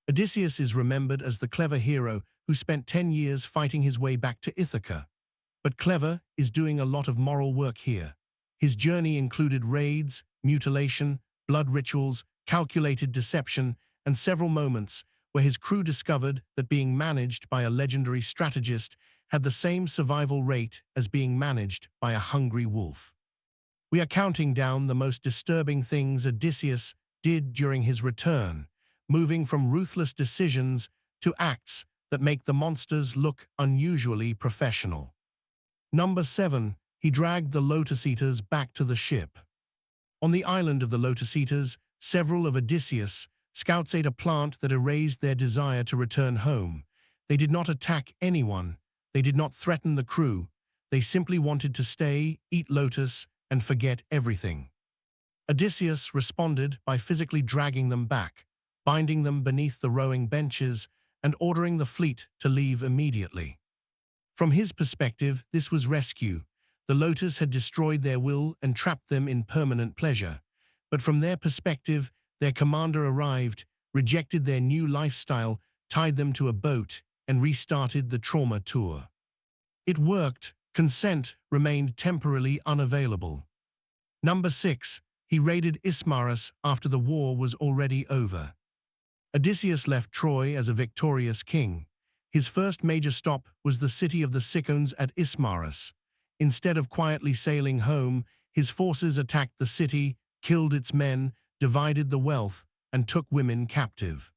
Odysseus is remembered as the clever hero who spent 10 years fighting his way back to Ithaca. But clever is doing a lot of moral work here. His journey included raids, mutilation, blood rituals, calculated deception, and several moments where his crew discovered that being managed by a legendary strategist had the same survival rate as being managed by a hungry wolf. We are counting down the most disturbing things Odysseus did during his return, moving from ruthless decisions to acts that make the monsters look unusually professional. Number 7. He dragged the Lotus-Eaters back to the ship. On the island of the Lotus-Eaters, several of Odysseus' scouts ate a plant that erased their desire to return home. They did not attack anyone. They did not threaten the crew. They simply wanted to stay, eat lotus, and forget everything. Odysseus responded by physically dragging them back, binding them beneath the rowing benches, and ordering the fleet to leave immediately. From his perspective, this was rescue. The Lotus had destroyed their will and trapped them in permanent pleasure. But from their perspective, their commander arrived, rejected their new lifestyle, tied them to a boat, and restarted the trauma tour. It worked. Consent remained temporarily unavailable. Number 6. He raided Ismarus after the war was already over. Odysseus left Troy as a victorious king. His first major stop was the city of the Sirens at Ismarus. Instead of quietly sailing home, his forces attacked the city, killed its men, divided the wealth, and took women captive.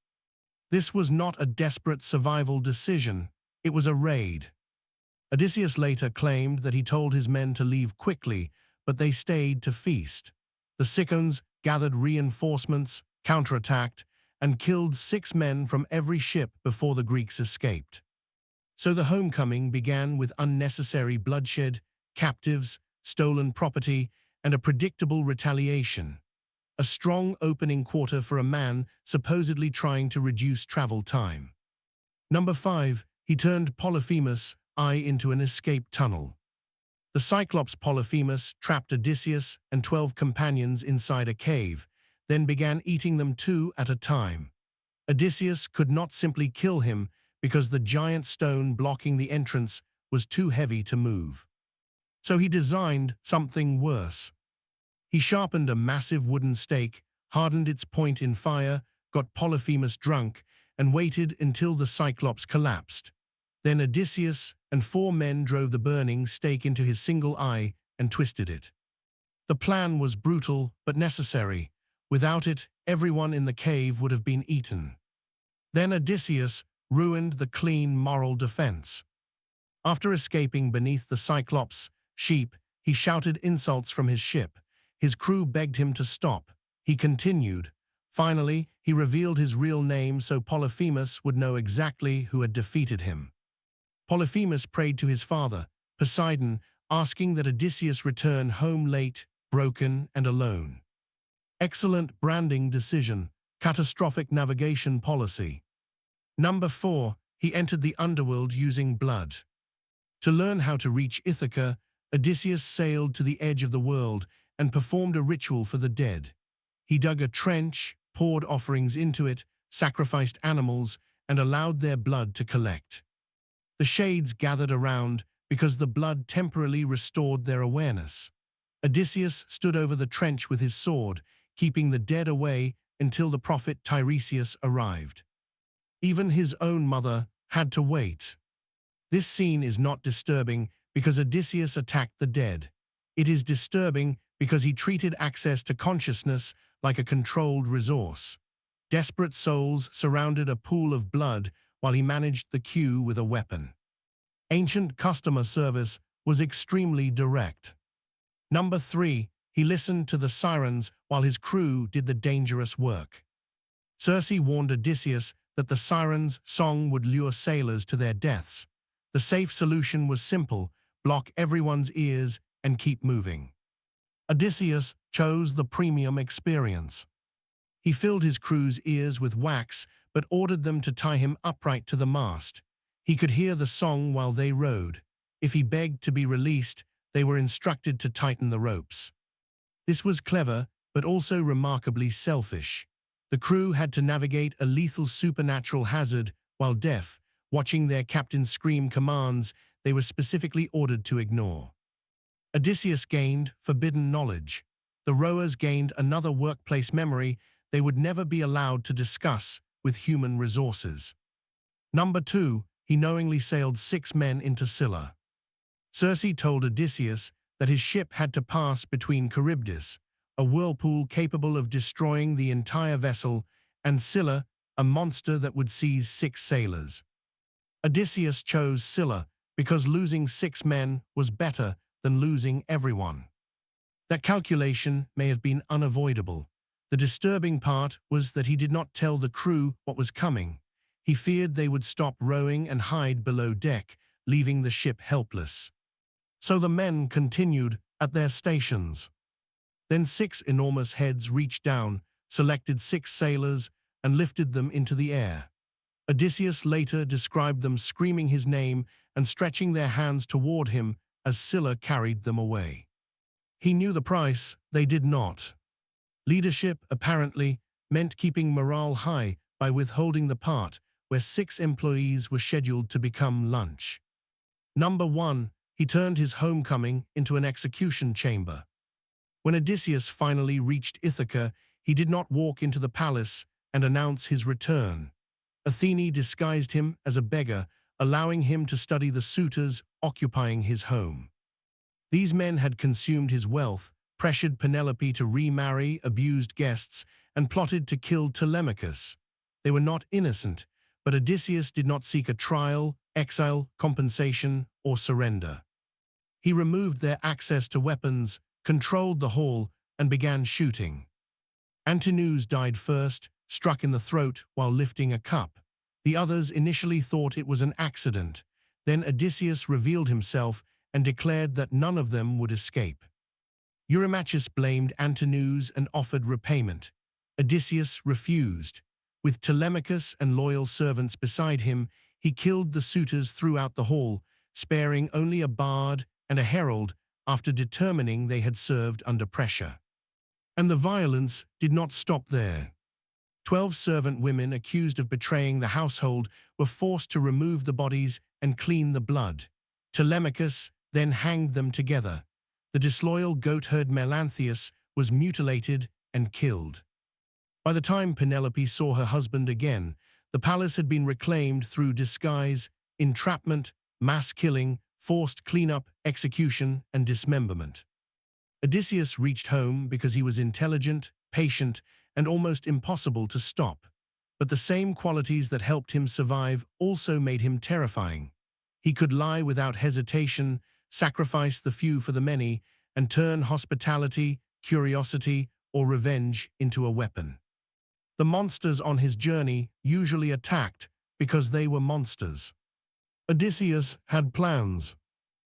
This was not a desperate survival decision, it was a raid. Odysseus later claimed that he told his men to leave quickly, but they stayed to feast. The Sirens gathered reinforcements, counterattacked, and killed 6 men from every ship before the Greeks escaped. So the homecoming began with unnecessary bloodshed, captives, stolen property, and a predictable retaliation. A strong opening quarter for a man supposedly trying to reduce travel time. Number 5. He turned Polyphemus' eye into an escape tunnel. The Cyclops Polyphemus trapped Odysseus and 12 companions inside a cave, then began eating them 2 at a time. Odysseus could not simply kill him because the giant stone blocking the entrance was too heavy to move. So he designed something worse. He sharpened a massive wooden stake, hardened its point in fire, got Polyphemus drunk, and waited until the Cyclops collapsed. Then Odysseus and 4 men drove the burning stake into his single eye and twisted it. The plan was brutal but necessary. Without it, everyone in the cave would have been eaten. Then Odysseus ruined the clean moral defense. After escaping beneath the Cyclops' sheep, he shouted insults from his ship. His crew begged him to stop. He continued. Finally, he revealed his real name so Polyphemus would know exactly who had defeated him. Polyphemus prayed to his father, Poseidon, asking that Odysseus return home late, broken, and alone. Excellent branding decision, catastrophic navigation policy. Number 4. He entered the underworld using blood. To learn how to reach Ithaca, Odysseus sailed to the edge of the world and performed a ritual for the dead. He dug a trench, poured offerings into it, sacrificed animals, and allowed their blood to collect. The shades gathered around because the blood temporarily restored their awareness. Odysseus stood over the trench with his sword, keeping the dead away until the prophet Tiresias arrived. Even his own mother had to wait. This scene is not disturbing because Odysseus attacked the dead. It is disturbing because he treated access to consciousness like a controlled resource. Desperate souls surrounded a pool of blood while he managed the queue with a weapon. Ancient customer service was extremely direct. Number 3. He listened to the Sirens while his crew did the dangerous work. Circe warned Odysseus that the Sirens' song would lure sailors to their deaths. The safe solution was simple: block everyone's ears and keep moving. Odysseus chose the premium experience. He filled his crew's ears with wax, but ordered them to tie him upright to the mast. He could hear the song while they rowed. If he begged to be released, they were instructed to tighten the ropes. This was clever, but also remarkably selfish. The crew had to navigate a lethal supernatural hazard while deaf, watching their captain scream commands they were specifically ordered to ignore. Odysseus gained forbidden knowledge. The rowers gained another workplace memory they would never be allowed to discuss with human resources. Number 2, he knowingly sailed 6 men into Scylla. Circe told Odysseus that his ship had to pass between Charybdis, a whirlpool capable of destroying the entire vessel, and Scylla, a monster that would seize 6 sailors. Odysseus chose Scylla because losing 6 men was better than losing everyone. That calculation may have been unavoidable. The disturbing part was that he did not tell the crew what was coming. He feared they would stop rowing and hide below deck, leaving the ship helpless. So the men continued at their stations. Then 6 enormous heads reached down, selected 6 sailors, and lifted them into the air. Odysseus later described them screaming his name and stretching their hands toward him as Scylla carried them away. He knew the price, they did not. Leadership, apparently, meant keeping morale high by withholding the part where 6 employees were scheduled to become lunch. Number 1, he turned his homecoming into an execution chamber. When Odysseus finally reached Ithaca, he did not walk into the palace and announce his return. Athene disguised him as a beggar, allowing him to study the suitors occupying his home. These men had consumed his wealth, pressured Penelope to remarry abused guests, and plotted to kill Telemachus. They were not innocent, but Odysseus did not seek a trial, exile, compensation, or surrender. He removed their access to weapons, controlled the hall, and began shooting. Antinous died first, struck in the throat while lifting a cup. The others initially thought it was an accident. Then Odysseus revealed himself and declared that none of them would escape. Eurymachus blamed Antinous and offered repayment. Odysseus refused. With Telemachus and loyal servants beside him, he killed the suitors throughout the hall, sparing only a bard and a herald after determining they had served under pressure. And the violence did not stop there. 12 servant women accused of betraying the household were forced to remove the bodies and clean the blood. Telemachus then hanged them together. The disloyal goatherd Melanthius was mutilated and killed. By the time Penelope saw her husband again, the palace had been reclaimed through disguise, entrapment, mass killing, forced cleanup, execution, and dismemberment. Odysseus reached home because he was intelligent, patient, and almost impossible to stop. But the same qualities that helped him survive also made him terrifying. He could lie without hesitation, sacrifice the few for the many, and turn hospitality, curiosity, or revenge into a weapon. The monsters on his journey usually attacked because they were monsters. Odysseus had plans.